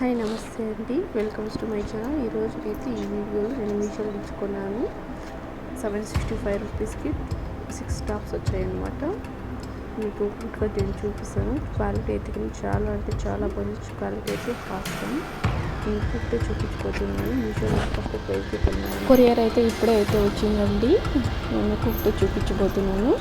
Hi నమస్తే అండి, welcomes to my channel. ఈరోజు అయితే ఈ వీడియోలో నేను మీషోలో తెచ్చుకున్నాను. 765 రూపీస్కి 6 టాప్స్ వచ్చాయన్నమాట. మీకు ఒక్కొక్కటిగా నేను చూపిస్తాను. క్వాలిటీ అయితే కానీ చాలా అంటే చాలా బాగుంది. క్వాలిటీ అయితే హాస్యం. మీకు ఇప్పుడే చూపించుకోతున్నాను. మీషోలో తక్కువ ప్రైస్కి కొన్నాను. కొరియర్ అయితే ఇప్పుడే అయితే వచ్చిందండి. నేను ఇప్పుడే చూపించబోతున్నాను.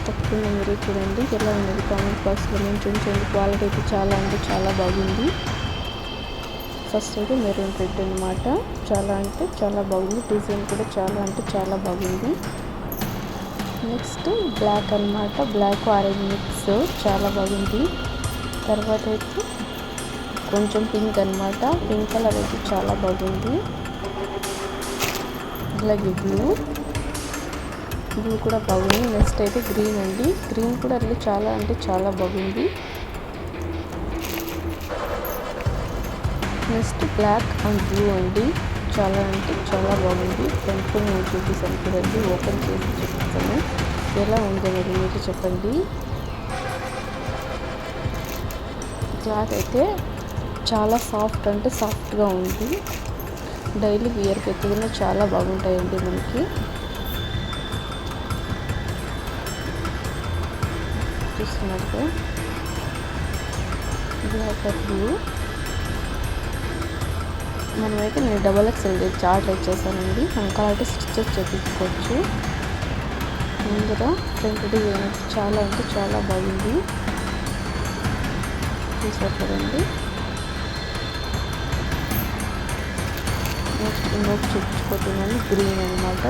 తప్పకుండా మీరు చూడండి ఎలా ఉన్నది. కామెంట్ బాక్స్లో మెన్షన్ క్వాలిటీ అయితే చాలా అంటే చాలా బాగుంది. ఫస్ట్ అయితే మెరూన్ రెడ్ అనమాట. చాలా అంటే చాలా బాగుంది. డిజైన్ కూడా చాలా అంటే చాలా బాగుంది. నెక్స్ట్ బ్లాక్ అనమాట. బ్లాక్ ఆరెంజ్ మిక్స్ చాలా బాగుంది. తర్వాత అయితే కొంచెం పింక్ అనమాట. పింక్ కలర్ అయితే చాలా బాగుంది. అలాగే బ్లూ కూడా బాగుంది. నెక్స్ట్ అయితే గ్రీన్ అండి. గ్రీన్ కూడా చాలా అంటే చాలా బాగుంది. నెక్స్ట్ బ్లాక్ అండ్ బ్లూ అండి. చాలా అంటే చాలా బాగుంది. ఫ్రంట్ నేను చూపిస్తాను చూడండి. ఓపెన్ చేసి చూపిస్తాను ఎలా ఉంది అనేది మీరు చెప్పండి. క్లాత్ అయితే చాలా సాఫ్ట్ అంటే సాఫ్ట్గా ఉంది. డైలీ వేర్కి అయితే చాలా బాగుంటాయండి మనకి. చూస్తున్నట్టు బ్లాక్ బ్లూ. మనమైతే నేను XXL చార్ట్ ఇచ్చేసానండి. మనం కాబట్టి స్టిచెస్ చేయించుకోవచ్చు. ముందుగా ఫ్రంట్ డిజైన్ అయితే చాలా అంటే చాలా బాగుంది. చూసారు కదండి. నెక్స్ట్ ఇంకొక చూపించుకోతున్నాను. గ్రీన్ అనమాట.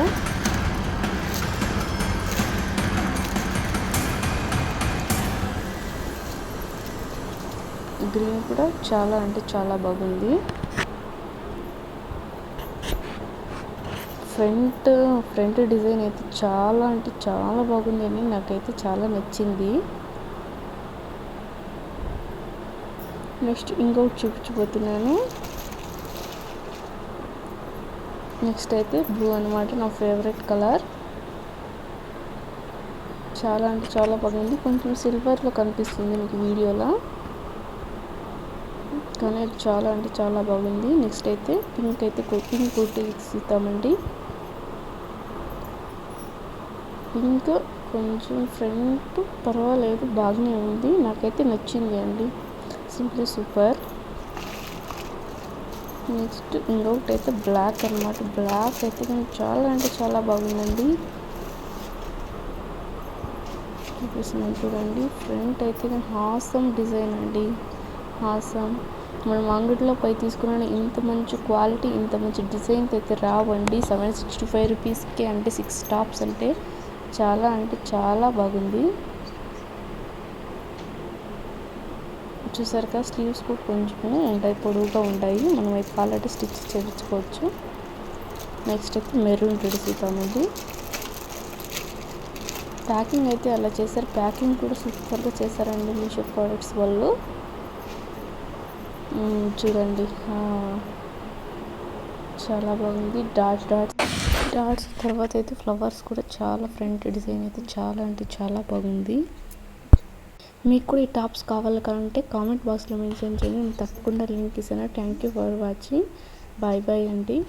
గ్రీన్ కూడా చాలా అంటే చాలా బాగుంది. ఫ్రంట్ డిజైన్ అయితే చాలా అంటే చాలా బాగుంది అని నాకైతే చాలా నచ్చింది. నెక్స్ట్ ఇంకొకటి చూపించబోతున్నాను. నెక్స్ట్ అయితే బ్లూ అనమాట. నా ఫేవరెట్ కలర్. చాలా అంటే చాలా బాగుంది. కొంచెం సిల్వర్లో కనిపిస్తుంది మీకు వీడియోలో, కానీ చాలా అంటే చాలా బాగుంది. నెక్స్ట్ అయితే పింక్ అయితే పింక్ కుర్తి ఇస్తామండి. పింక్ కొంచెం ఫ్రంట్ పర్వాలేదు, బాగానే ఉంది. నాకైతే నచ్చింది అండి. Simply super. నెక్స్ట్ ఇంకొకటి అయితే బ్లాక్ అనమాట. బ్లాక్ అయితే చాలా అంటే చాలా బాగుందండి. చూపిస్తున్నాను చూడండి. ఫ్రంట్ అయితే హాసమ్ డిజైన్ అండి. హాసమ్. మనం అంగడిలో పై తీసుకున్న ఇంత మంచి క్వాలిటీ ఇంత మంచి డిజైన్స్ అయితే రావండి. 765 రూపీస్కి అంటే 6 టాప్స్ అంటే చాలా బాగుంది. చూసారుగా స్లీవ్స్ కూడా కొంచెం ఉంటాయి, పొడవుగా ఉంటాయి. మనం అయితే కావాలంటే స్టిచ్ చేయించుకోవచ్చు. నెక్స్ట్ అయితే మెరూన్ రెడ్ చూద్దామండి. ప్యాకింగ్ అయితే అలా చేశారు. ప్యాకింగ్ కూడా సూపర్గా చేశారండి మీషో ప్రోడక్ట్స్ వాళ్ళు. చూడండి చాలా బాగుంది. డాట్స్ తర్వాత అయితే ఫ్లవర్స్ కూడా చాలా ఫ్రంట్ డిజైన్ అయితే చాలా అంటే చాలా బాగుంది. మీకు కూడా ఈ టాప్స్ కావాలంటే కామెంట్ బాక్స్లో మెన్షన్ చేయండి. నేను తప్పకుండా లింక్ ఇస్తాను. Thank you for watching. Bye అండి.